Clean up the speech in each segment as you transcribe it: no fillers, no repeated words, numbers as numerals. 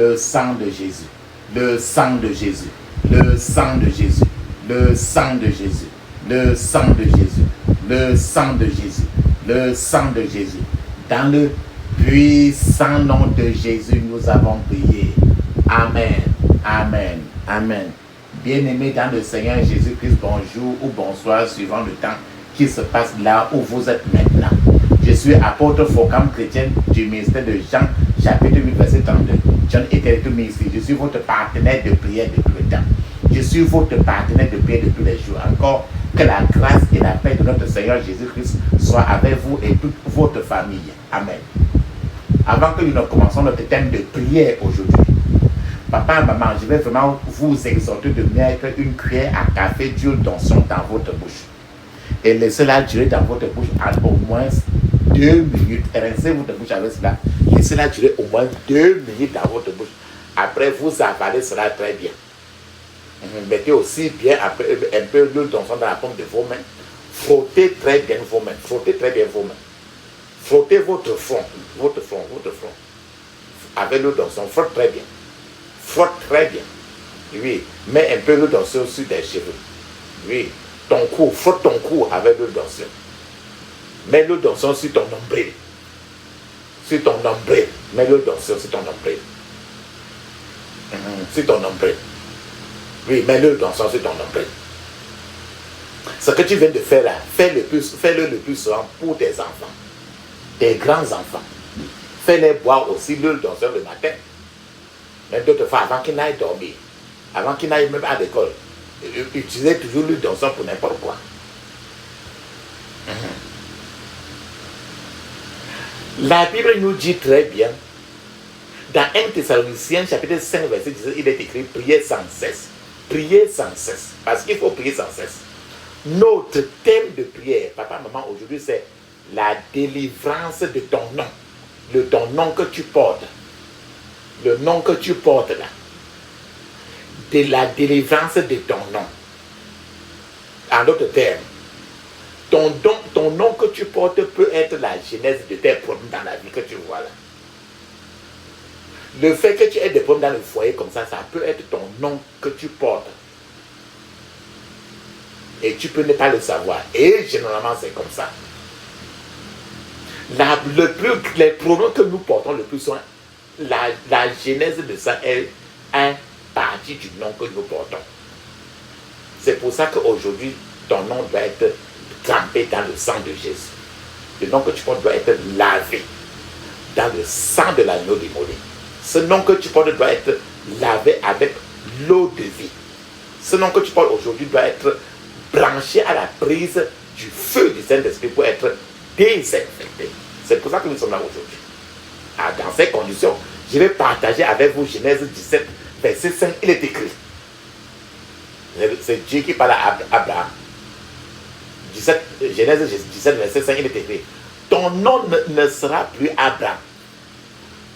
le sang de Jésus, le sang de Jésus, le sang de Jésus, le sang de Jésus, le sang de Jésus, le sang de Jésus, le sang de Jésus. Dans le puissant nom de Jésus, nous avons prié. Amen, amen, amen. Bien-aimés dans le Seigneur Jésus-Christ, bonjour ou bonsoir, suivant le temps qui se passe là où vous êtes maintenant. Je suis apôtre Focam chrétien du ministère de Jean, chapitre 8, verset 32. John était tout ministre. Je suis votre partenaire de prière de tout le temps. Je suis votre partenaire de prière de tous les jours. Encore que la grâce et la paix de notre Seigneur Jésus-Christ soient avec vous et toute votre famille. Amen. Avant que nous ne commençons notre thème de prière aujourd'hui, papa et maman, je vais vraiment vous exhorter de mettre une cuillère à café d'huile d'onction dans votre bouche. Et laissez-la durer dans votre bouche au moins 2 minutes. Rincez votre bouche avec cela. Laissez-la durer au moins 2 minutes dans votre bouche. Après, vous avalez cela très bien. Mettez aussi bien un peu d'huile d'onction dans la paume de vos mains. Frottez très bien vos mains. Frottez très bien vos mains. Frottez votre front. Votre front. Avec l'huile d'onction. Frotte très bien. Frotte très bien. Oui. Mets un peu l'huile d'onction sur tes cheveux. Oui. Ton cou. Frotte ton cou avec l'huile d'onction. Mets l'huile d'onction sur ton nombril. Sur ton nombril. Mets l'huile d'onction sur ton nombril. Sur ton nombril. Oui, mets-le dans sur ton nombril. Ce que tu viens de faire là, fais-le le plus souvent pour tes enfants, tes grands-enfants. Fais-les boire aussi l'huile d'onction le matin. Mais d'autres fois, avant qu'ils n'aillent dormir, avant qu'ils n'aillent même à l'école, utilisez toujours l'huile d'onction pour n'importe quoi. La Bible nous dit très bien, dans 1 Thessaloniciens, chapitre 5, verset 17, il est écrit, priez sans cesse. Priez sans cesse, parce qu'il faut prier sans cesse. Notre thème de prière, papa, maman, aujourd'hui, c'est la délivrance de ton nom. Ton nom que tu portes. Le nom que tu portes là. De la délivrance de ton nom. En d'autres termes, ton nom que tu portes peut être la genèse de tes problèmes dans la vie que tu vois là. Le fait que tu aies des problèmes dans le foyer comme ça peut être ton nom que tu portes. Et tu peux ne pas le savoir. Et généralement, c'est comme ça. Les problèmes que nous portons le plus souvent, la genèse de ça est un partie du nom que nous portons. C'est pour ça qu'aujourd'hui, ton nom doit être trempé dans le sang de Jésus. Le nom que tu portes doit être lavé dans le sang de l'agneau immolé. Ce nom que tu portes doit être lavé avec l'eau de vie. Ce nom que tu portes aujourd'hui doit être branché à la prise du feu du Saint-Esprit pour être désinfecté. C'est pour ça que nous sommes là aujourd'hui. Dans ces conditions, je vais partager avec vous Genèse 17, verset 5. Il est écrit. C'est Dieu qui parle à Abraham. Genèse 17, verset 5, il est écrit. Ton nom ne sera plus Abraham.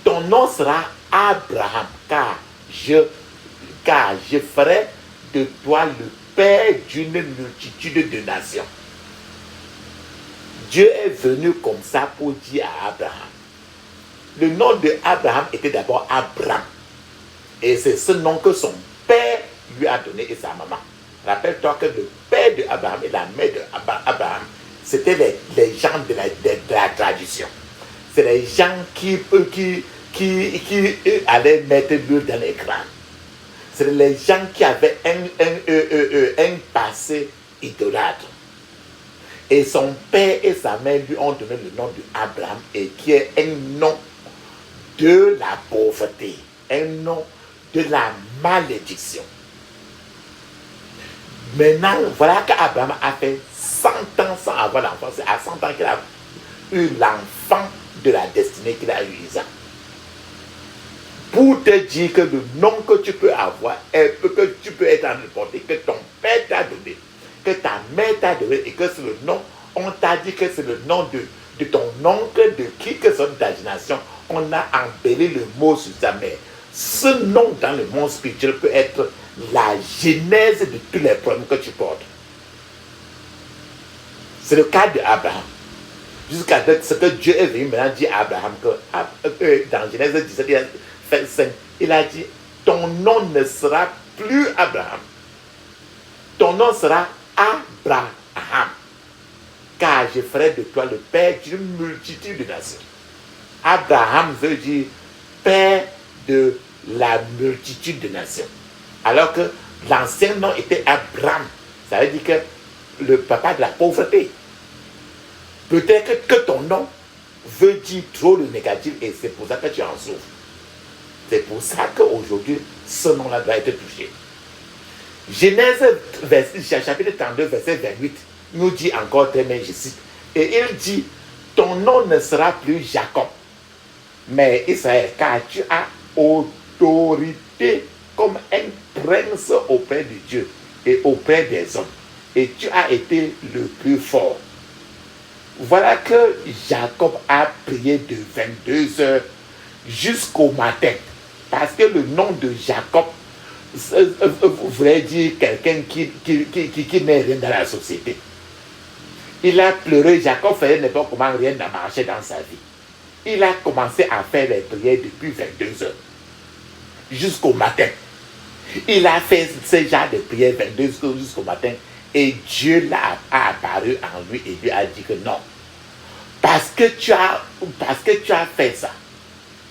Ton nom sera Abraham, car je ferai de toi le père d'une multitude de nations. Dieu est venu comme ça pour dire à Abraham. Le nom de Abraham était d'abord Abram. Et c'est ce nom que son père lui a donné et sa maman. Rappelle-toi que le père de Abraham et la mère d'Abraham, c'était les gens de la tradition. C'est les gens qui allaient mettre l'huile dans les crânes. C'est les gens qui avaient un passé idolâtre. Et son père et sa mère lui ont donné le nom d'Abraham, et qui est un nom de la pauvreté, un nom de la malédiction. Maintenant, voilà qu'Abraham a fait 100 ans sans avoir l'enfant. C'est à 100 ans qu'il a eu l'enfant de la destinée qu'il a eu, Isaac. Pour te dire que le nom que tu peux avoir, que tu peux être en porter, que ton père t'a donné, que ta mère t'a donné, et que c'est le nom, on t'a dit que c'est le nom de ton oncle, de qui que soit de ta génération, on a embelli le mot sur sa mère. Ce nom dans le monde spirituel peut être la genèse de tous les problèmes que tu portes. C'est le cas d'Abraham. Jusqu'à ce que Dieu est venu maintenant dire à Abraham que dans Genèse 17, il a 5, il a dit, ton nom ne sera plus Abraham. Ton nom sera Abraham. Car je ferai de toi le père d'une multitude de nations. Abraham veut dire père de la multitude de nations. Alors que l'ancien nom était Abraham. Ça veut dire que le papa de la pauvreté. Peut-être que ton nom veut dire trop de négatif et c'est pour ça que tu en souffres. C'est pour ça qu'aujourd'hui, ce nom-là doit être touché. Genèse chapitre 32, verset 28, nous dit encore très bien, je cite, et il dit, ton nom ne sera plus Jacob, mais Israël, car tu as autorité comme un prince auprès de Dieu et auprès des hommes, et tu as été le plus fort. Voilà que Jacob a prié de 22 heures jusqu'au matin, parce que le nom de Jacob voulait dire quelqu'un qui n'est rien dans la société. Il a pleuré, Jacob faisait n'importe comment rien n'a marché dans sa vie. Il a commencé à faire les prières depuis 22 heures jusqu'au matin. Il a fait ce genre de prières 22 heures jusqu'au matin et Dieu a apparu en lui et lui a dit que non. Parce que tu as fait ça,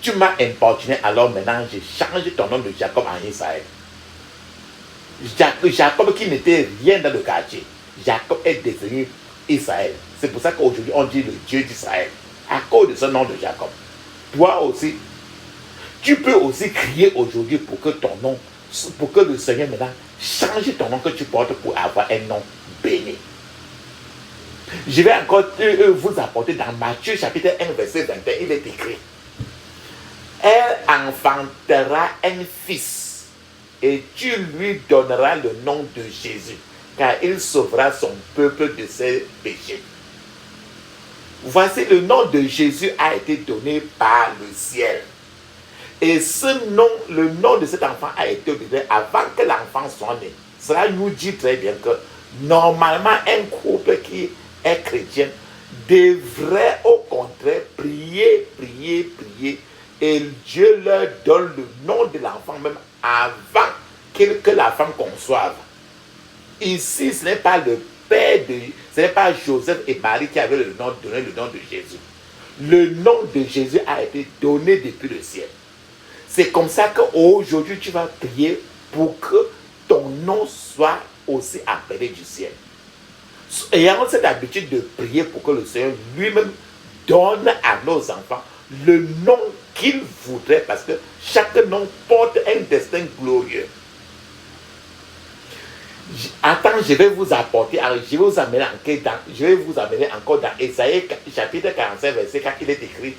tu m'as importuné, alors maintenant j'ai changé ton nom de Jacob en Israël. Jacob qui n'était rien dans le quartier, Jacob est devenu Israël. C'est pour ça qu'aujourd'hui on dit le Dieu d'Israël, à cause de ce nom de Jacob. Toi aussi, tu peux aussi crier aujourd'hui pour que ton nom, pour que le Seigneur maintenant change ton nom que tu portes pour avoir un nom béni. Je vais encore vous apporter dans Matthieu chapitre 1 verset 21, il est écrit, elle enfantera un fils et tu lui donneras le nom de Jésus, car il sauvera son peuple de ses péchés. Voici, le nom de Jésus a été donné par le ciel. Et ce nom, le nom de cet enfant a été donné avant que l'enfant soit né. Cela nous dit très bien que normalement un couple qui est chrétien devrait au contraire prier, et Dieu leur donne le nom de l'enfant même avant que la femme conçoive. Ici, ce n'est pas le père ce n'est pas Joseph et Marie qui avaient donné le nom de Jésus. Le nom de Jésus a été donné depuis le ciel. C'est comme ça qu'aujourd'hui tu vas prier pour que ton nom soit aussi appelé du ciel. Ayant cette habitude de prier pour que le Seigneur lui-même donne à nos enfants le nom qu'il voudrait, parce que chaque nom porte un destin glorieux. Attends, je vais vous apporter, je vais vous amener encore dans Ésaïe chapitre 45 verset 4, il est écrit,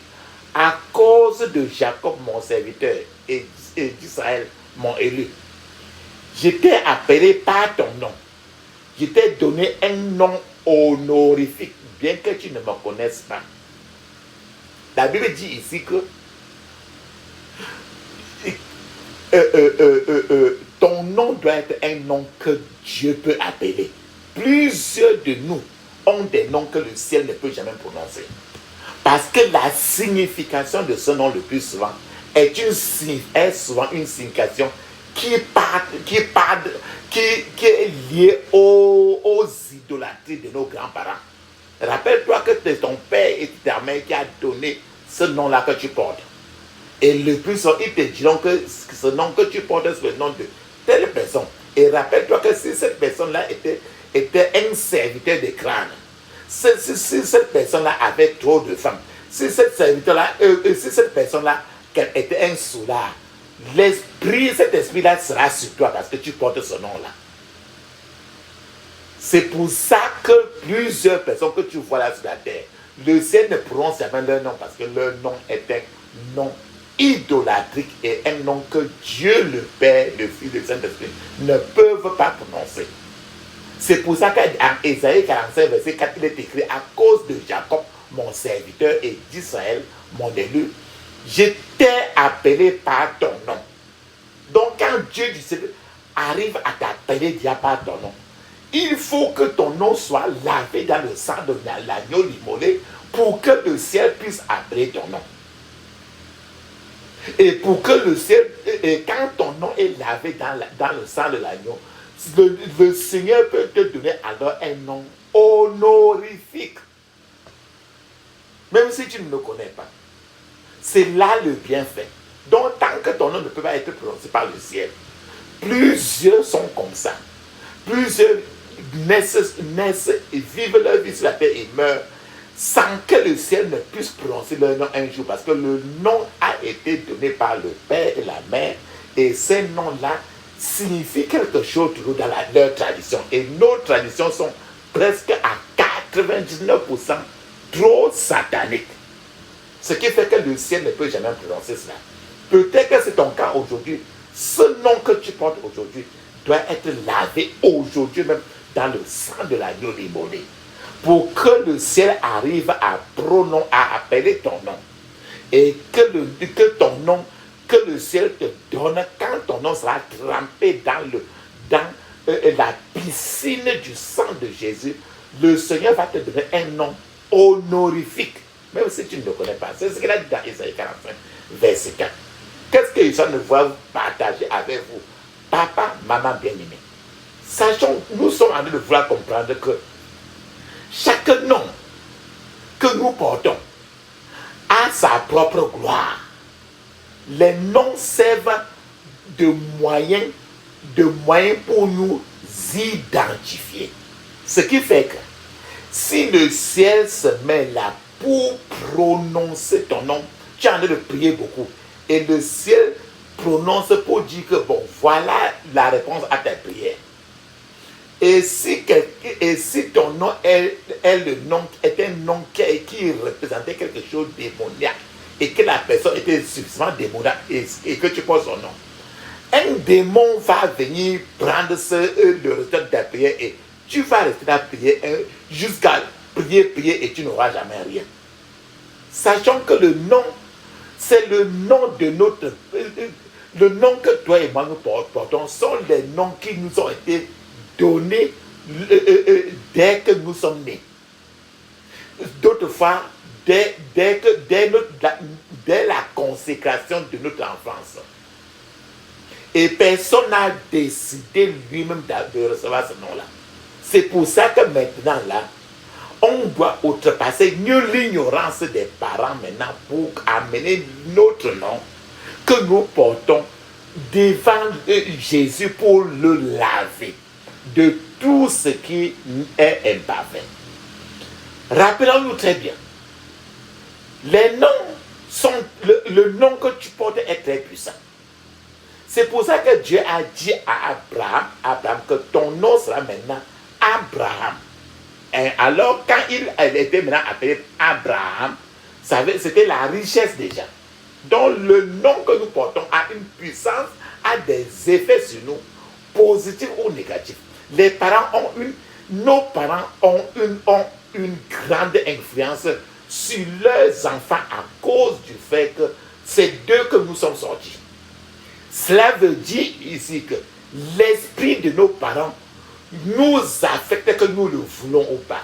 à cause de Jacob mon serviteur et d'Israël mon élu, je t'ai appelé par ton nom. Je t'ai donné un nom honorifique, bien que tu ne me connaisses pas. La Bible dit ici que ton nom doit être un nom que Dieu peut appeler. Plusieurs de nous ont des noms que le ciel ne peut jamais prononcer. Parce que la signification de ce nom le plus souvent est souvent une signification qui est liée aux idolâtries de nos grands-parents. Rappelle-toi que c'est ton père et ta mère qui a donné ce nom-là que tu portes. Et le plus souvent, ils te diront que ce nom que tu portes, c'est le nom de telle personne. Et rappelle-toi que si cette personne-là était un serviteur de crâne, si cette personne-là avait trop de femmes, si cette personne-là était un soulard, cet esprit-là sera sur toi parce que tu portes ce nom-là. C'est pour ça que plusieurs personnes que tu vois là sur la terre, le ciel ne prononce jamais leur nom parce que leur nom est un nom idolâtrique et un nom que Dieu le Père, le Fils et le Saint-Esprit ne peuvent pas prononcer. C'est pour ça qu'en Ésaïe 45 verset 4 il est écrit, à cause de Jacob mon serviteur et d'Israël mon élu, je t'ai appelé par ton nom. Donc quand Dieu du ciel arrive à t'appeler par ton nom, il faut que ton nom soit lavé dans le sang de l'agneau immolé pour que le ciel puisse appeler ton nom. Et pour que le ciel, et quand ton nom est lavé dans le sang de l'agneau, le Seigneur peut te donner alors un nom honorifique. Même si tu ne le connais pas. C'est là le bienfait. Donc, tant que ton nom ne peut pas être prononcé par le ciel, plusieurs sont comme ça. Plusieurs naissent et vivent leur vie sur la terre et meurent sans que le ciel ne puisse prononcer leur nom un jour. Parce que le nom a été donné par le Père et la Mère. Et ces noms-là signifient quelque chose toujours dans leur tradition. Et nos traditions sont presque à 99% trop sataniques. Ce qui fait que le ciel ne peut jamais prononcer cela. Peut-être que c'est ton cas aujourd'hui. Ce nom que tu portes aujourd'hui doit être lavé aujourd'hui même dans le sang de l'agneau immolé. Pour que le ciel arrive à appeler ton nom. Et que ton nom, que le ciel te donne, quand ton nom sera trempé dans la piscine du sang de Jésus, le Seigneur va te donner un nom honorifique. Même si tu ne le connais pas. C'est ce qu'il a dit dans Isaïe 45, verset 4. Qu'est-ce que je ne vois partager avec vous? Papa, maman bien-aimé. Sachons, nous sommes en train de vouloir comprendre que chaque nom que nous portons a sa propre gloire. Les noms servent de moyens pour nous identifier. Ce qui fait que si le ciel se met là pour prononcer ton nom, tu es en train de prier beaucoup. Et le ciel prononce pour dire que bon, voilà la réponse à ta prière. Et si ton nom est un nom qui représentait quelque chose de démoniaque et que la personne était suffisamment démoniaque et que tu poses son nom, un démon va venir prendre le résultat de ta prière et tu vas rester là prier jusqu'à prier et tu n'auras jamais rien. Sachant que le nom, c'est le nom de notre... Le nom que toi et moi nous portons sont les noms qui nous ont été donnés dès que nous sommes nés. D'autres fois, dès la consécration de notre enfance. Et personne n'a décidé lui-même de recevoir ce nom-là. C'est pour ça que maintenant, là, on doit outrepasser l'ignorance des parents maintenant pour amener notre nom que nous portons devant Jésus pour le laver de tout ce qui est imparfait. Rappelons-nous très bien, les noms sont, le nom que tu portes est très puissant. C'est pour ça que Dieu a dit à Abraham que ton nom sera maintenant Abraham. Et alors, quand il était maintenant appelé Abraham, c'était la richesse déjà. Donc, le nom que nous portons a une puissance, a des effets sur nous, positifs ou négatifs. Nos parents ont une grande influence sur leurs enfants à cause du fait que c'est d'eux que nous sommes sortis. Cela veut dire ici que l'esprit de nos parents nous affecte que nous le voulons ou pas.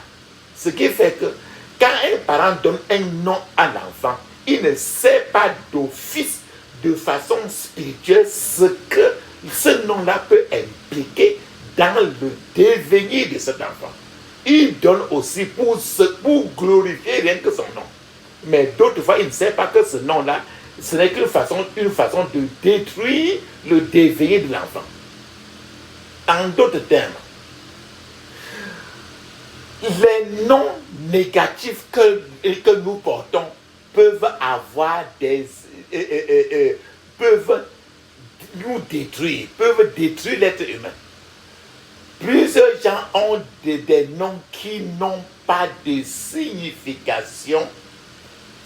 Ce qui fait que quand un parent donne un nom à l'enfant, il ne sait pas d'office, de façon spirituelle, ce que ce nom-là peut impliquer dans le devenir de cet enfant. Il donne aussi pour glorifier rien que son nom. Mais d'autres fois, il ne sait pas que ce nom-là, ce n'est qu'une façon de détruire le devenir de l'enfant. En d'autres termes, les noms négatifs que nous portons peuvent nous détruire, peuvent détruire l'être humain. Plusieurs gens ont des noms qui n'ont pas de signification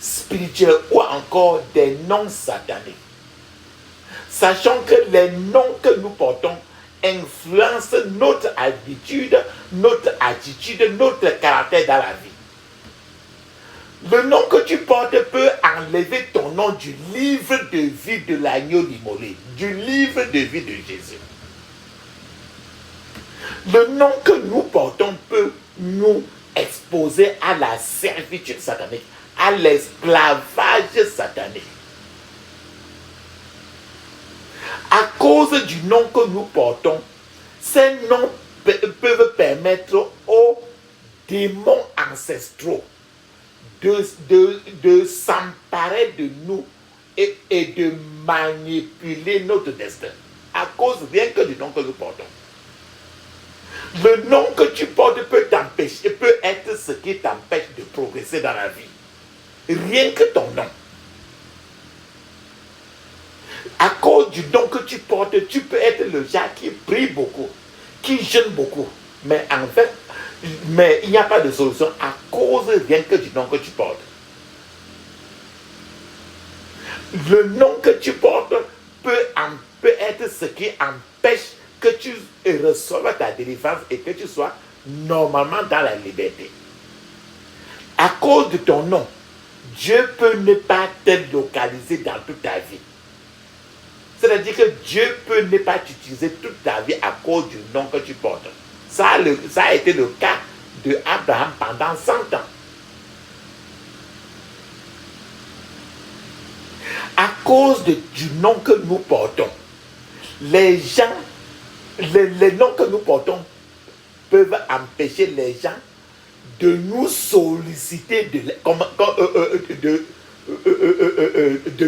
spirituelle ou encore des noms sataniques. Sachant que les noms que nous portons influencent notre habitude, notre attitude, notre caractère dans la vie. Le nom que tu portes peut enlever ton nom du livre de vie de l'agneau immolé, du livre de vie de Jésus. Le nom que nous portons peut nous exposer à la servitude satanique, à l'esclavage satanique. cause du nom que nous portons, ces noms peuvent permettre aux démons ancestraux de s'emparer de nous et de manipuler notre destin. À cause rien que du nom que nous portons. Le nom que tu portes peut t'empêcher, peut être ce qui t'empêche de progresser dans la vie. Rien que ton nom. À cause du nom que tu portes, tu peux être le genre qui prie beaucoup, qui jeûne beaucoup. Mais en fait, il n'y a pas de solution à cause rien que du nom que tu portes. Le nom que tu portes peut être ce qui empêche que tu reçoives ta délivrance et que tu sois normalement dans la liberté. À cause de ton nom, Dieu peut ne pas te localiser dans toute ta vie. C'est-à-dire que Dieu peut ne pas t'utiliser toute ta vie à cause du nom que tu portes. Ça a été le cas de Abraham pendant 100 ans. À cause du nom que nous portons, les noms que nous portons peuvent empêcher les gens de nous solliciter de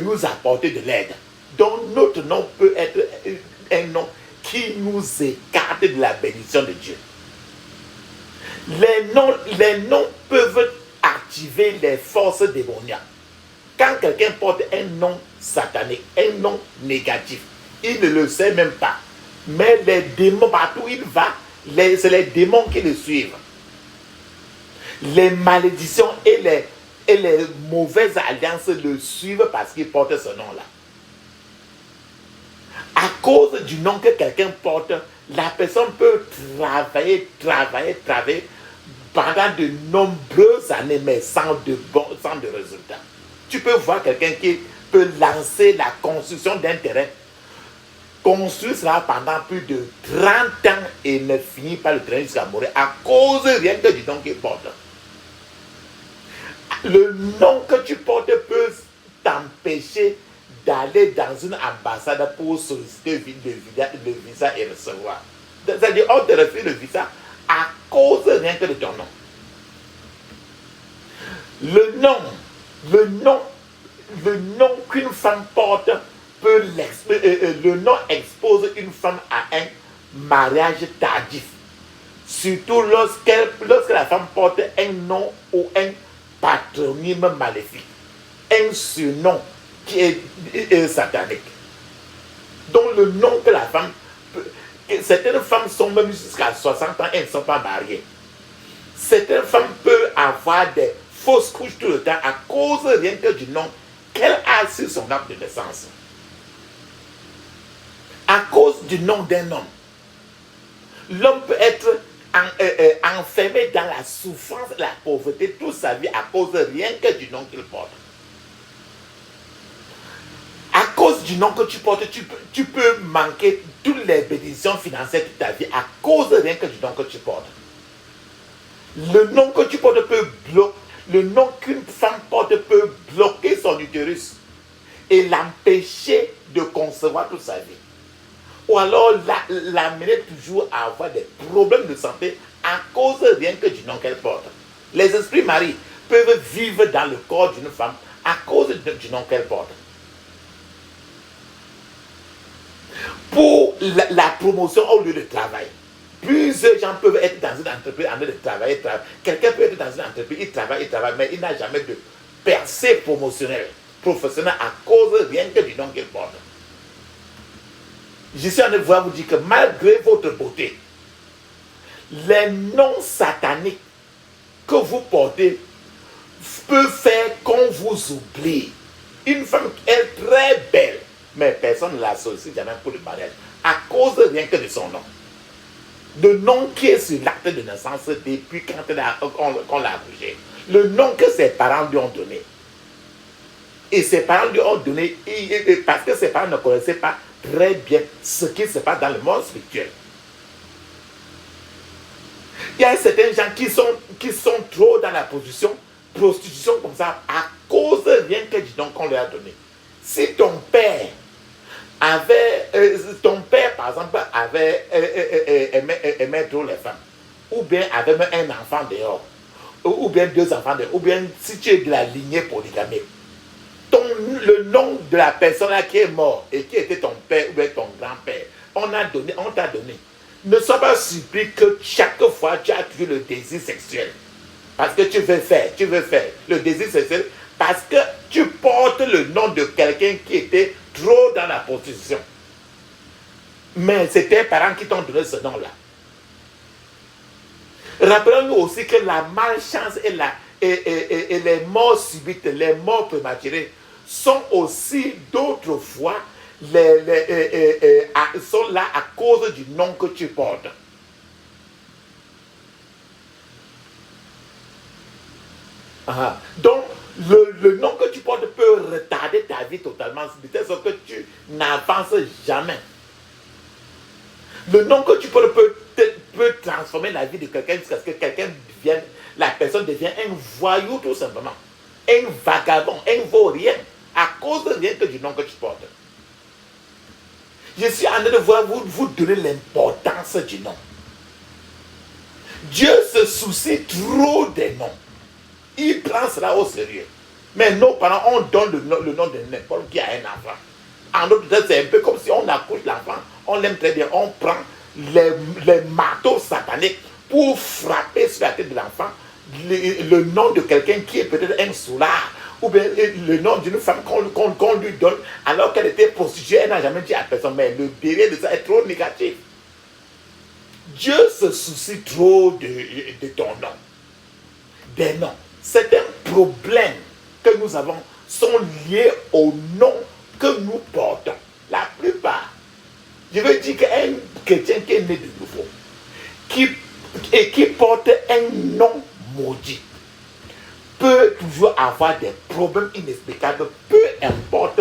nous apporter de l'aide. Donc notre nom peut être un nom qui nous écarte de la bénédiction de Dieu. Les noms peuvent activer les forces démoniaques. Quand quelqu'un porte un nom satanique, un nom négatif, il ne le sait même pas. Mais les démons, partout où il va, c'est les démons qui le suivent. Les malédictions et les mauvaises alliances le suivent parce qu'il porte ce nom-là. À cause du nom que quelqu'un porte, la personne peut travailler pendant de nombreuses années, mais sans de résultats. Tu peux voir quelqu'un qui peut lancer la construction d'un terrain, construire cela pendant plus de 30 ans et ne finit pas le terrain jusqu'à mourir à cause rien que du nom qu'il porte. Le nom que tu portes peut t'empêcher d'aller dans une ambassade pour solliciter le visa et recevoir. C'est-à-dire, on te refuse le visa à cause rien que de ton nom. Le nom qu'une femme porte le nom expose une femme à un mariage tardif. Surtout lorsque la femme porte un nom ou un patronyme maléfique. Un surnom qui est satanique. Donc le nom que la femme certaines femmes sont même jusqu'à 60 ans et ne sont pas mariées. Certaines femmes peuvent avoir des fausses couches tout le temps à cause rien que du nom qu'elle a sur son acte de naissance. À cause du nom d'un homme, l'homme peut être enfermé dans la souffrance et la pauvreté toute sa vie à cause rien que du nom qu'il porte. À cause du nom que tu portes, tu peux manquer toutes les bénédictions financières de ta vie à cause rien que du nom que tu portes. Le nom que tu portes peut bloquer, le nom qu'une femme porte peut bloquer son utérus et l'empêcher de concevoir toute sa vie. Ou alors l'amener toujours à avoir des problèmes de santé à cause rien que du nom qu'elle porte. Les esprits maris peuvent vivre dans le corps d'une femme à cause du nom qu'elle porte. Pour la promotion au lieu de travail. Plusieurs gens peuvent être dans une entreprise en train de travailler. Quelqu'un peut être dans une entreprise, il travaille, mais il n'a jamais de percée professionnelle à cause rien que du nom qu'il porte. Je suis en train de vous dire que malgré votre beauté, les noms sataniques que vous portez peuvent faire qu'on vous oublie. Une femme est très belle, mais personne ne la sollicite jamais pour le mariage à cause rien que de son nom. Le nom qui est sur l'acte de naissance depuis quand on l'a accouché. Le nom que ses parents lui ont donné. Et ses parents lui ont donné parce que ses parents ne connaissaient pas très bien ce qui se passe dans le monde spirituel. Il y a certains gens qui sont trop dans la prostitution comme ça à cause rien que du nom qu'on leur a donné. Si ton père avait ton père, par exemple, aimait trop les femmes, ou bien avait un enfant dehors, ou bien 2 enfants dehors, ou bien si tu es de la lignée polygamique, le nom de la personne là qui est mort et qui était ton père ou bien ton grand-père, on t'a donné. Ne sois pas surpris que chaque fois tu as toujours le désir sexuel. Parce que tu veux faire le désir sexuel, parce que tu portes le nom de quelqu'un qui était trop dans la prostitution. Mais c'est tes parents qui t'ont donné ce nom-là. Rappelons-nous aussi que la malchance et les morts subites, les morts prématurées, sont aussi d'autres fois sont là à cause du nom que tu portes. Donc, le nom que tu portes peut retarder ta vie totalement, de telle sorte que tu n'avances jamais. Le nom que tu portes peut transformer la vie de quelqu'un jusqu'à ce que la personne devienne un voyou tout simplement, un vagabond, un vaurien, à cause de rien que du nom que tu portes. Je suis en train de vous donner l'importance du nom. Dieu se soucie trop des noms. Il prend cela au sérieux. Mais nos parents, on donne le nom de n'importe qui a un enfant. En d'autres termes, c'est un peu comme si on accouche l'enfant, on l'aime très bien, on prend les marteaux sataniques pour frapper sur la tête de l'enfant le nom de quelqu'un qui est peut-être un soulard, ou bien le nom d'une femme qu'on lui donne alors qu'elle était prostituée, elle n'a jamais dit à personne, mais le délai de ça est trop négatif. Dieu se soucie trop de ton nom, des noms. Certains problèmes que nous avons sont liés au nom que nous portons. La plupart. Je veux dire qu'un chrétien qui est né de nouveau, qui porte un nom maudit, peut toujours avoir des problèmes inexplicables, peu importe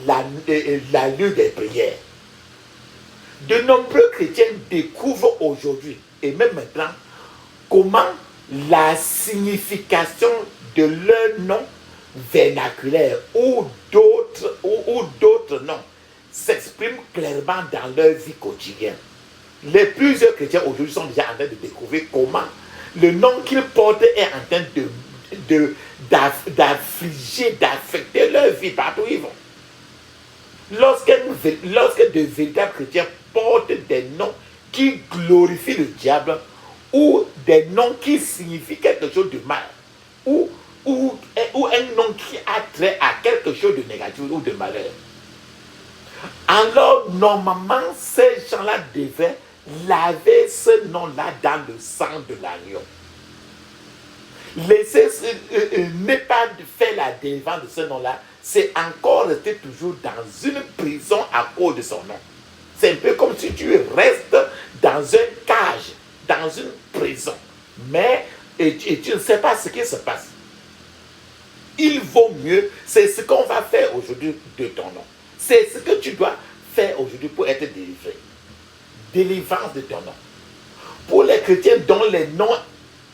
l'allure des prières. De nombreux chrétiens découvrent aujourd'hui, et même maintenant, comment la signification de leur nom vernaculaire ou d'autres noms s'exprime clairement dans leur vie quotidienne. Plusieurs chrétiens aujourd'hui sont déjà en train de découvrir comment le nom qu'ils portent est en train d'affliger, d'affecter leur vie partout où ils vont. Lorsque de véritables chrétiens portent des noms qui glorifient le diable, ou des noms qui signifient quelque chose de mal, ou un nom qui a trait à quelque chose de négatif ou de malheur, alors normalement ces gens-là devaient laver ce nom-là dans le sang de l'agneau. Ne pas faire la délivrance de ce nom-là, c'est encore rester toujours dans une prison à cause de son nom. C'est un peu comme si tu restes dans une cage, dans une prison, mais tu ne sais pas ce qui se passe. Il vaut mieux, c'est ce qu'on va faire aujourd'hui de ton nom. C'est ce que tu dois faire aujourd'hui pour être délivré. Délivrance de ton nom. Pour les chrétiens dont les noms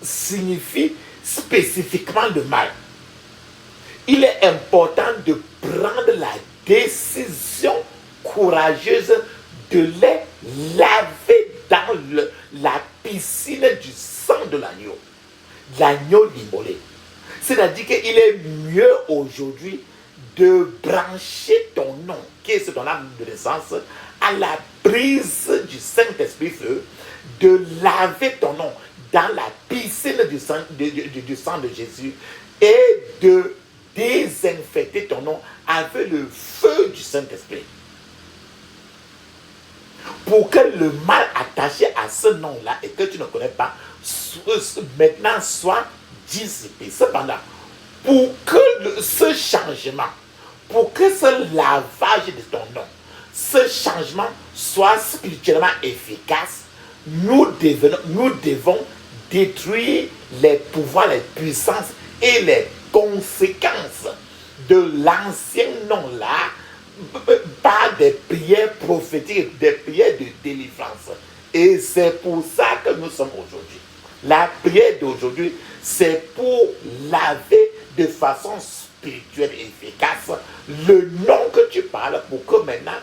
signifient spécifiquement le mal, il est important de prendre la décision courageuse de les laver dans la piscine du sang de l'agneau immolé. C'est-à-dire qu'il est mieux aujourd'hui de brancher ton nom, qui est ce ton âme de naissance, à la prise du Saint-Esprit feu, de laver ton nom dans la piscine du sang de Jésus et de désinfecter ton nom avec le feu du Saint-Esprit. Pour que le mal attaché à ce nom-là et que tu ne connais pas, maintenant soit dissipé. Cependant, pour que ce changement, pour que ce lavage de ton nom, ce changement soit spirituellement efficace, nous devons détruire les pouvoirs, les puissances et les conséquences de l'ancien nom-là par des prières prophétiques, des prières de délivrance. Et c'est pour ça que nous sommes aujourd'hui. La prière d'aujourd'hui, c'est pour laver de façon spirituelle et efficace le nom que tu parles, pour que maintenant,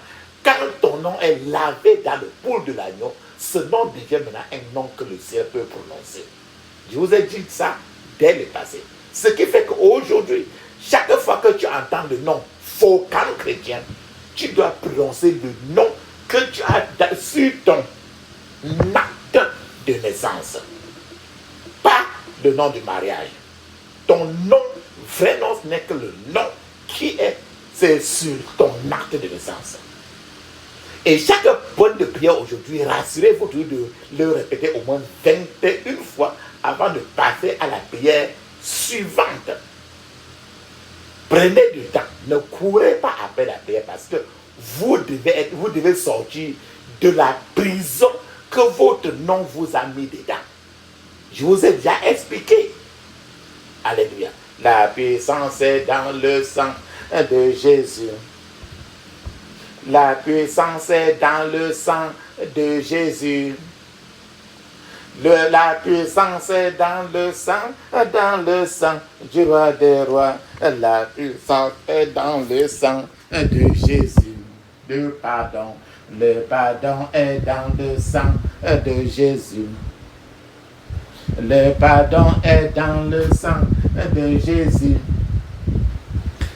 quand ton nom est lavé dans le poule de l'agneau, ce nom devient maintenant un nom que le ciel peut prononcer. Je vous ai dit ça dès le passé. Ce qui fait qu'aujourd'hui, chaque fois que tu entends le nom Faucon chrétien, tu dois prononcer le nom que tu as sur ton acte de naissance. Pas le nom du mariage. Ton nom, vrai nom, ce n'est que le nom qui est, c'est sur ton acte de naissance. Et chaque bonne de prière aujourd'hui, rassurez-vous de le répéter au moins 21 fois avant de passer à la prière suivante. Prenez du temps, ne courez pas après la prière parce que vous devez sortir de la prison que votre nom vous a mis dedans. Je vous ai déjà expliqué. Alléluia. La puissance est dans le sang de Jésus. La puissance est dans le sang de Jésus. La puissance est dans le sang du roi des rois. La puissance est dans le sang de Jésus. Le pardon est dans le sang de Jésus. Le pardon est dans le sang de Jésus.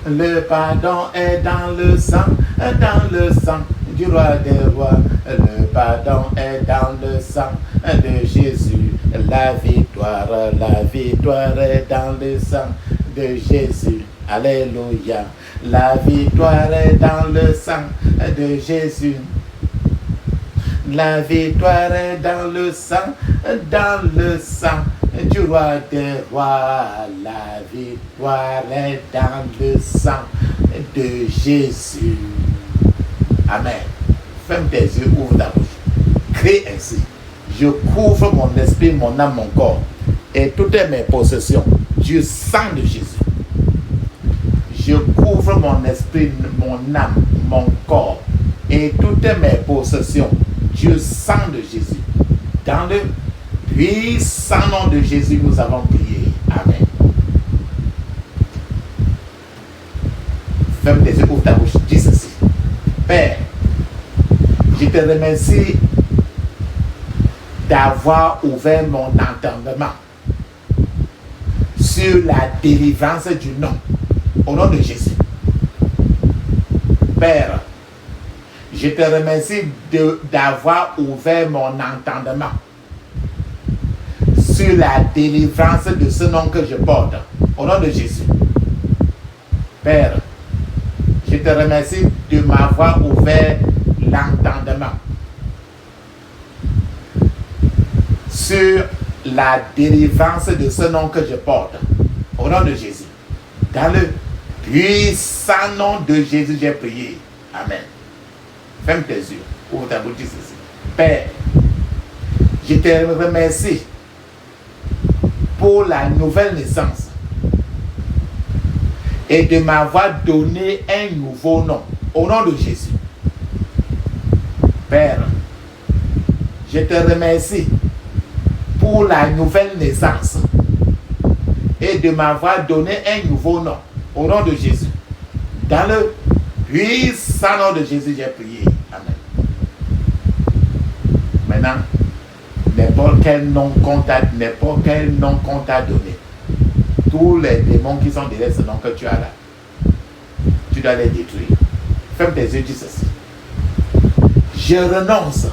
Le pardon est dans le sang du roi des rois. Le pardon est dans le sang de Jésus. La victoire est dans le sang de Jésus. Alléluia. La victoire est dans le sang de Jésus. La victoire est dans le sang du roi des rois. La victoire est dans le sang de Jésus. Amen. Ferme tes yeux, ouvre ta bouche. Crie ainsi. Je couvre mon esprit, mon âme, mon corps et toutes mes possessions du sang de Jésus. Je couvre mon esprit, mon âme, mon corps et toutes mes possessions du sang de Jésus. Dans le puissant nom de Jésus, nous avons prié. Amen. Ferme tes yeux, ouvre ta bouche. Dis ceci. Père, je te remercie d'avoir ouvert mon entendement sur la délivrance du nom. Au nom de Jésus. Père, je te remercie d'avoir ouvert mon entendement sur la délivrance de ce nom que je porte. Au nom de Jésus. Père, je te remercie de m'avoir ouvert l'entendement sur la délivrance de ce nom que je porte. Au nom de Jésus. Dans le puissant nom de Jésus, j'ai prié. Amen. Ferme tes yeux. Ouvre ta bouche, dis ceci. Père, je te remercie pour la nouvelle naissance et de m'avoir donné un nouveau nom. Au nom de Jésus. Père, je te remercie pour la nouvelle naissance et de m'avoir donné un nouveau nom. Au nom de Jésus. Dans le puissant nom de Jésus, j'ai prié. Amen. Maintenant, n'importe quel nom qu'on t'a donné, tous les démons qui sont derrière ce nom que tu as là, tu dois les détruire. Ferme tes yeux, dis ceci. Je renonce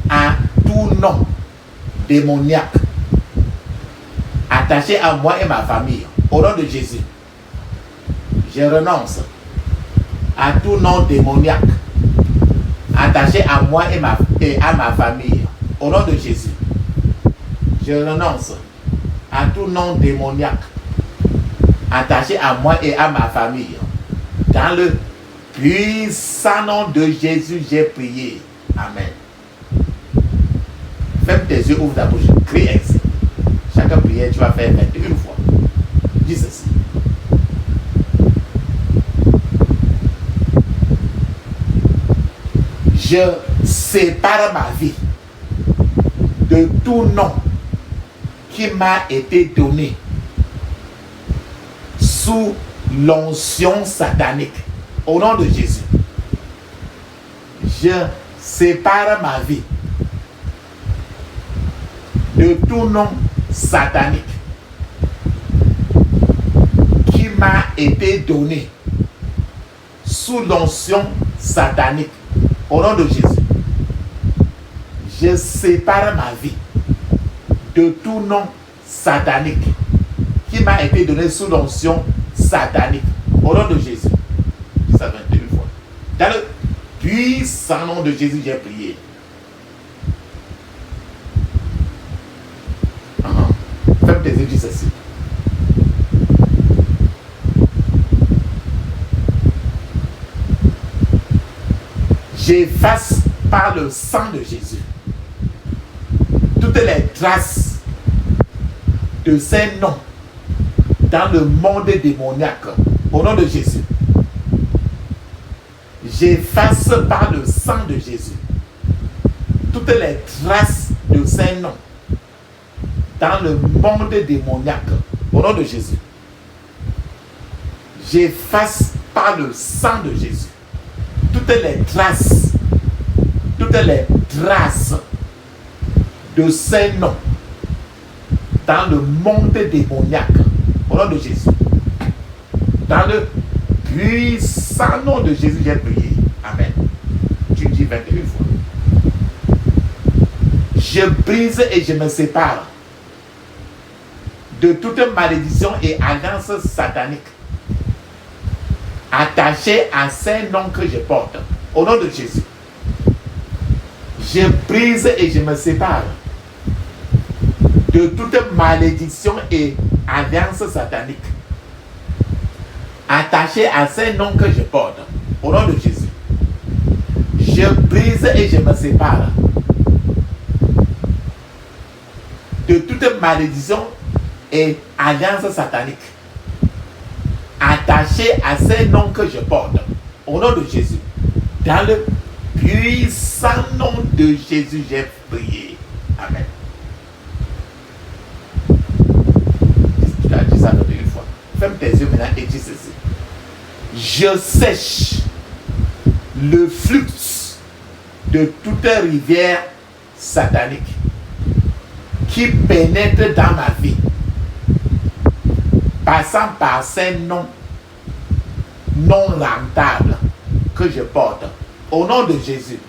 à tout nom démoniaque attaché à moi et ma famille. Au nom de Jésus. Je renonce à tout nom démoniaque attaché à moi et à ma famille. Au nom de Jésus. Je renonce à tout nom démoniaque attaché à moi et à ma famille. Dans le puissant nom de Jésus, j'ai prié. Amen. Ferme tes yeux, ouvre ta bouche. Crie ainsi. Chaque prière, tu vas faire 21 fois. Dis ceci. Je sépare ma vie de tout nom qui m'a été donné sous l'onction satanique. Au nom de Jésus. Je sépare ma vie de tout nom satanique qui m'a été donné sous l'onction satanique. Au nom de Jésus, je sépare ma vie de tout nom satanique qui m'a été donné sous l'onction satanique. Au nom de Jésus. Ça 21 fois. Dans le puissant nom de Jésus, j'ai prié. Ferme tes yeux, dis ceci. J'efface par le sang de Jésus toutes les traces de ces noms dans le monde démoniaque. Au nom de Jésus. J'efface par le sang de Jésus toutes les traces de ces noms dans le monde démoniaque. Au nom de Jésus. J'efface par le sang de Jésus toutes les traces de ces noms dans le monde démoniaque. Au nom de Jésus. Dans le puissant nom de Jésus, j'ai prié. Amen. Tu dis 21 fois. Je brise et je me sépare de toute malédiction et alliance satanique attachée à ces noms que je porte. Au nom de Jésus. Je brise et je me sépare de toute malédiction et alliance satanique attachée à ces noms que je porte. Au nom de Jésus. Je brise et je me sépare de toute malédiction et alliance satanique attachée à ces noms que je porte. Au nom de Jésus. Dans le puissant nom de Jésus, j'ai prié. Amen. Tu as dit ça une fois. Ferme tes yeux maintenant et dis ceci. Je sèche le flux de toute rivière satanique qui pénètre dans ma vie, passant par ces noms non rentables que je porte. Au nom de Jésus,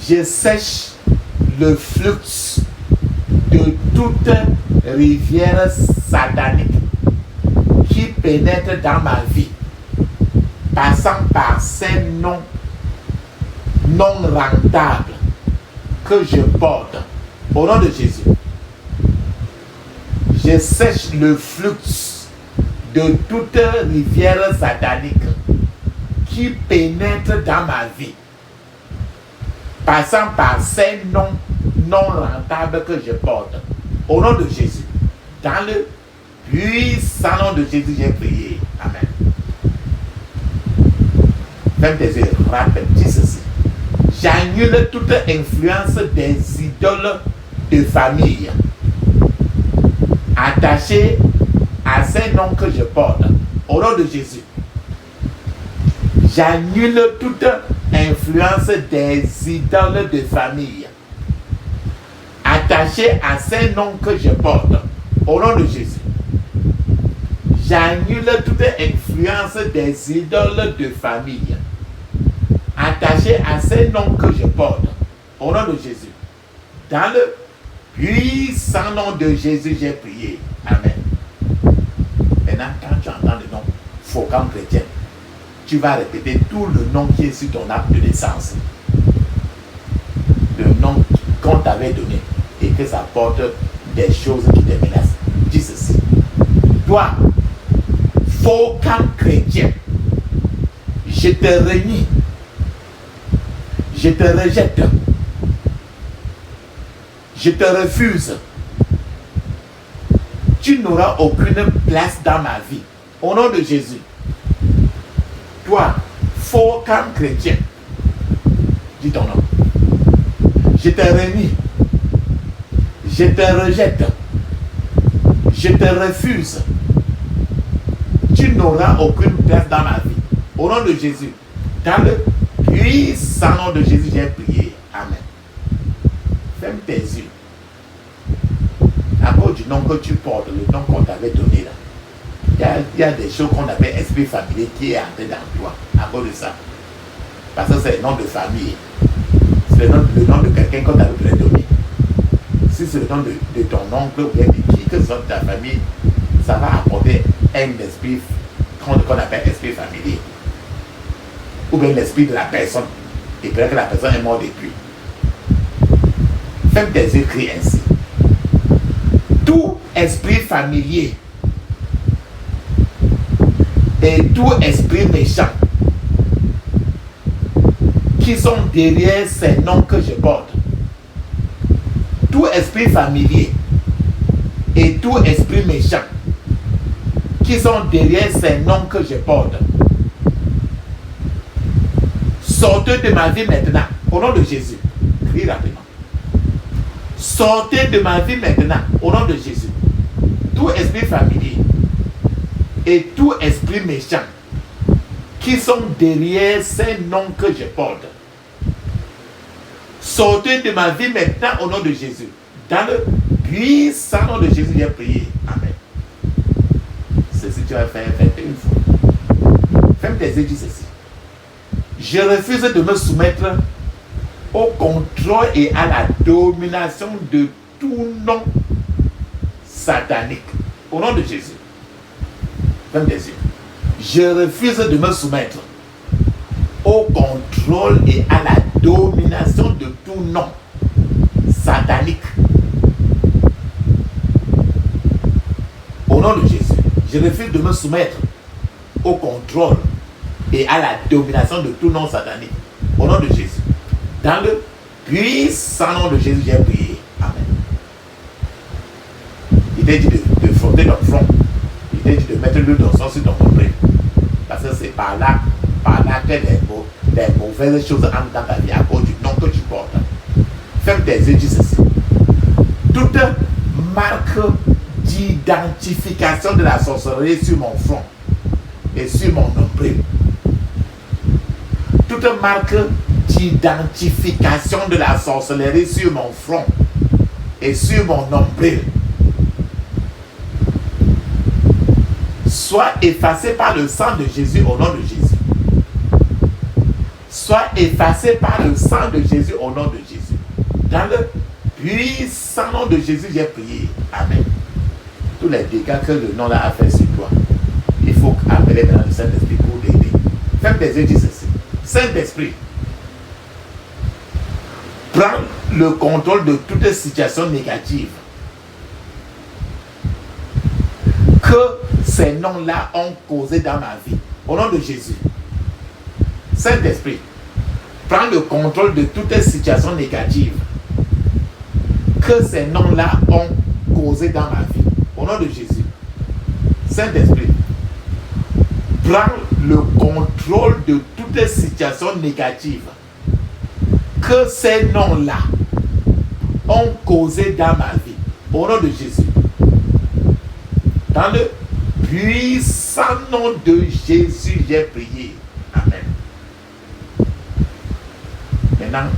je sèche le flux de toute rivière satanique qui pénètre dans ma vie, passant par ces noms non rentables que je porte. Au nom de Jésus, je sèche le flux de toute rivière satanique qui pénètre dans ma vie, passant par ces noms non rentables que je porte. Au nom de Jésus, dans le puissant nom de Jésus, j'ai prié. Amen. Ferme tes yeux, rappelle, dis ceci. J'annule toute influence des idoles de famille attachées à ces noms que je porte. Au nom de Jésus. J'annule toute influence des idoles de famille attachées à ces noms que je porte. Au nom de Jésus. J'annule toute influence des idoles de famille attachées à ces noms que je porte. Au nom de Jésus. Dans le puissant nom de Jésus, j'ai prié. Amen. Maintenant, quand tu entends le nom Faucon chrétien, tu vas répéter tout le nom qui est sur ton acte de naissance. Le nom qu'on t'avait donné et que ça porte des choses qui te menacent. Dis ceci. Toi, Faucon chrétien, je te renie, je te rejette, je te refuse. Tu n'auras aucune place dans ma vie. Au nom de Jésus. Toi, Faucon chrétien, dis ton nom. Je te renie, je te rejette, je te refuse. Tu n'auras aucune place dans ma vie. Au nom de Jésus. Dans le puissant sang de Jésus, j'ai prié. Amen. Ferme tes yeux. À cause du nom que tu portes, le nom qu'on t'avait donné là, il y a des choses qu'on appelle esprit familier qui est entré dans toi à cause de ça. Parce que c'est le nom de famille. C'est le nom de quelqu'un qu'on t'avait donné. Si c'est le nom de ton oncle ou bien de qui que ce soit de ta famille, ça va apporter un esprit qu'on appelle esprit familier. Ou bien l'esprit de la personne. Et peut-être que la personne est morte depuis. Ferme tes yeux, crie ainsi. Tout esprit familier et tout esprit méchant qui sont derrière ces noms que je porte, tout esprit familier et tout esprit méchant qui sont derrière ces noms que je porte, sortez de ma vie maintenant, au nom de Jésus. Crie rapidement. Sortez de ma vie maintenant, au nom de Jésus. Tout esprit familier et tout esprit méchant qui sont derrière ces noms que je porte, sortez de ma vie maintenant, au nom de Jésus. Dans le puissant nom de Jésus, j'ai prié. Amen. Ceci, tu vas faire une fois. Ferme tes yeux, dis ceci. Je refuse de me soumettre au contrôle et à la domination de tout nom satanique. Au nom de Jésus. Ferme tes yeux. Je refuse de me soumettre au contrôle et à la domination de tout nom satanique. Au nom de Jésus. Je refuse de me soumettre au contrôle et à la domination de tout nom satanique. Au nom de Jésus. Dans le puissant nom de Jésus, j'ai prié. Amen. Il t'a dit de frotter ton front. Il t'a dit de mettre l'huile d'encens sur ton nombril. Parce que c'est par là que les mauvaises choses entrent dans ta vie à cause du nom que tu portes. Ferme tes yeux, dis ceci. Toute marque d'identification de la sorcellerie sur mon front et sur mon nombril. Toute marque d'identification de la sorcellerie sur mon front et sur mon nombril soit effacée par le sang de Jésus au nom de Jésus. Soit effacée par le sang de Jésus au nom de Jésus. Dans le puissant nom de Jésus, j'ai prié. Amen. Tous les dégâts que le nom là a fait sur toi, il faut appeler maintenant le Saint-Esprit pour t'aider. Ferme tes yeux, dis ceci. Saint-Esprit, prends le contrôle de toute situation négative que ces noms-là ont causé dans ma vie. Au nom de Jésus. Saint-Esprit, prends le contrôle de toute situation négative que ces noms-là ont causé dans ma vie. Au nom de Jésus. Saint-Esprit, prends le contrôle de toute situation négative que ces noms-là ont causé dans ma vie. Au nom de Jésus. Dans le puissant nom de Jésus, j'ai prié. Amen. Maintenant,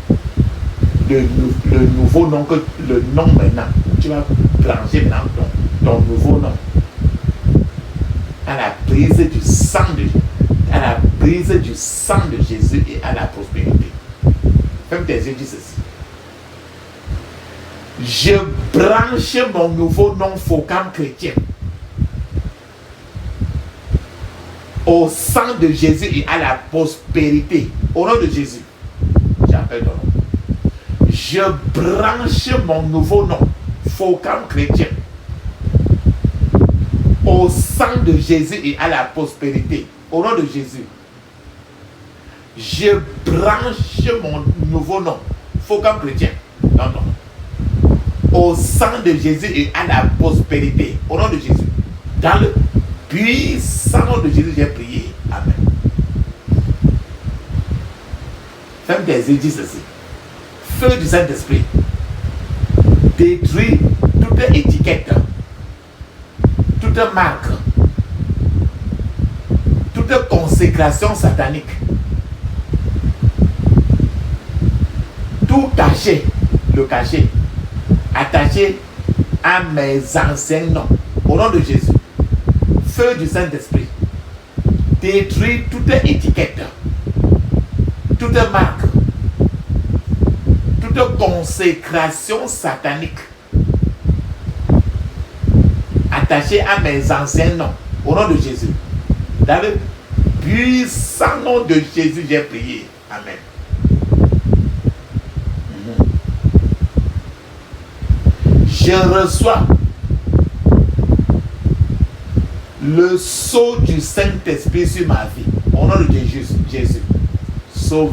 le nouveau nom, le nom maintenant, tu vas brancher maintenant ton nouveau nom à la prise du sang de Jésus et à la prospérité. Ferme tes yeux, dis ceci. Je branche mon nouveau nom Focam chrétien au sang de Jésus et à la prospérité. Au nom de Jésus, j'appelle ton nom. Je branche mon nouveau nom Focam chrétien au sang de Jésus et à la prospérité. Au nom de Jésus. Je branche mon nouveau nom Focam chrétien dans ton nom au sang de Jésus et à la prospérité. Au nom de Jésus. Dans le puissant nom de Jésus, j'ai prié. Amen. Ferme tes yeux, dis ceci. Feu du Saint-Esprit. Détruis toute étiquette, toute marque, toute consécration satanique tout cachet, le cachet, attaché à mes anciens noms, au nom de Jésus, feu du Saint-Esprit, détruis toute étiquette, toute marque, toute consécration satanique, attachée à mes anciens noms, au nom de Jésus. Dans le puissant nom de Jésus, j'ai prié. Amen. Je reçois le sceau du Saint-Esprit sur ma vie. Au nom de Jésus. Sceau,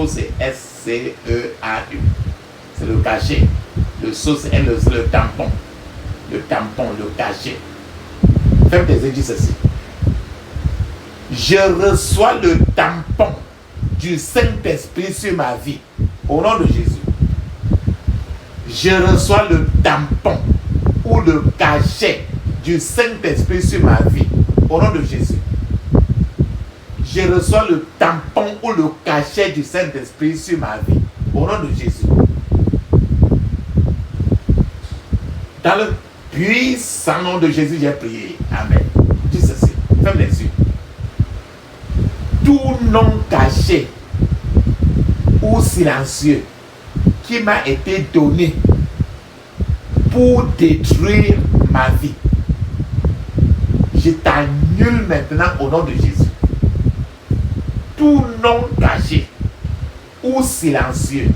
c'est S-C-E-A-U. C'est le cachet. Le sceau, c'est le tampon. Le tampon, le cachet. Fais tes yeux, dis ceci. Je reçois le tampon du Saint-Esprit sur ma vie. Au nom de Jésus. Je reçois le tampon ou le cachet du Saint-Esprit sur ma vie. Au nom de Jésus. Je reçois le tampon ou le cachet du Saint-Esprit sur ma vie. Au nom de Jésus. Dans le puissant nom de Jésus, j'ai prié. Amen. Dis ceci. Ferme les yeux. Tout nom caché ou silencieux qui m'a été donné pour détruire ma vie, je t'annule maintenant au nom de Jésus. Tout nom caché ou silencieux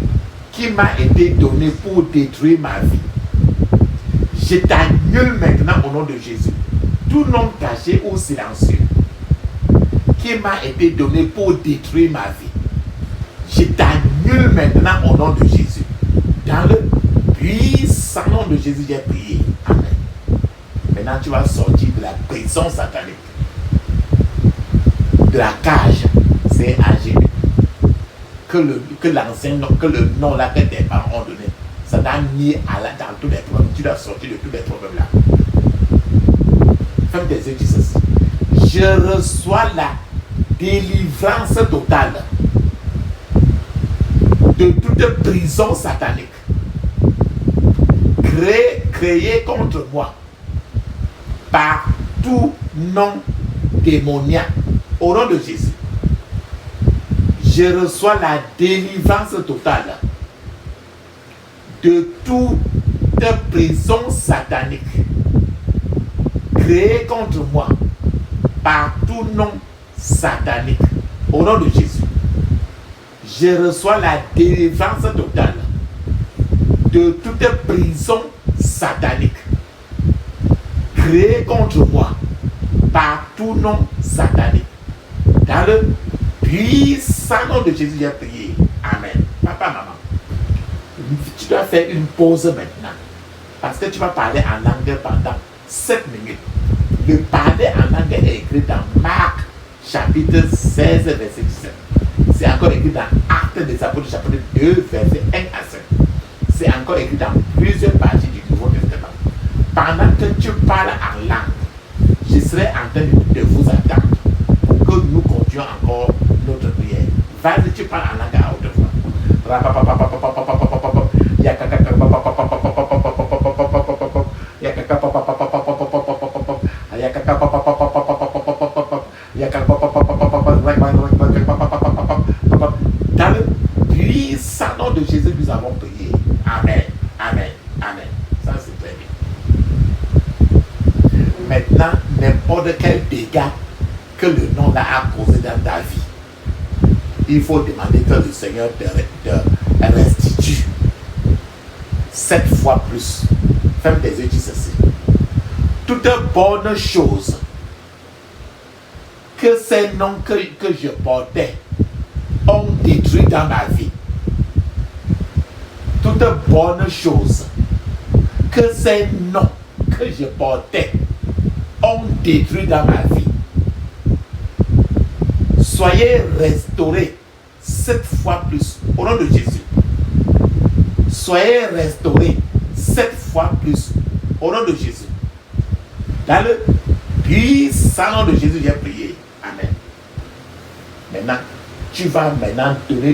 qui m'a été donné pour détruire ma vie, je t'annule maintenant au nom de Jésus. Tout nom caché ou silencieux qui m'a été donné pour détruire ma vie, je t'annule maintenant au nom de Jésus. Dans le puissant nom de Jésus, j'ai prié. Amen. Maintenant, tu vas sortir de la prison satanique, de la cage, c'est âgé. Que l'ancien nom, que le nom là que tes parents ont donné, ça t'a mis dans tous les problèmes. Tu dois sortir de tous les problèmes là. Ferme tes yeux, dis ceci. Je reçois la délivrance totale de toute prison satanique créée contre moi par tout nom démoniaque au nom de Jésus. Je reçois la délivrance totale de toute prison satanique créée contre moi par tout nom satanique au nom de Jésus. Je reçois la délivrance totale de toute prison satanique créée contre moi par tout nom satanique. Dans le puissant nom de Jésus, j'ai prié. Amen. Papa, maman, tu dois faire une pause maintenant. Parce que tu vas parler en langue pendant 7 minutes. Le parler en langue est écrit dans Marc, chapitre 16, verset 17. C'est encore écrit dans Actes des Apôtres, chapitre 2, verset 1 à 5. C'est encore écrit dans plusieurs parties du Nouveau Testament. Pendant que tu parles en langue, je serai en train de vous attendre pour que nous continuions encore notre prière. Vas-y, tu parles en langue à haute voix. Dans le puissant nom de Jésus, nous avons prié. Amen, amen, amen. Ça, c'est très bien. Maintenant, n'importe quel dégât que le nom là a causé dans ta vie, il faut demander que le Seigneur te restitue 7 fois plus. Ferme tes yeux, dis ceci. Toute bonne chose que ces noms que je portais ont détruit dans ma vie. Toute bonne chose que ces noms que je portais ont détruit dans ma vie. Soyez restaurés 7 fois plus au nom de Jésus. Soyez restaurés 7 fois plus au nom de Jésus. Dans le puissant nom de Jésus, j'ai prié. Amen. Maintenant, tu vas maintenant donner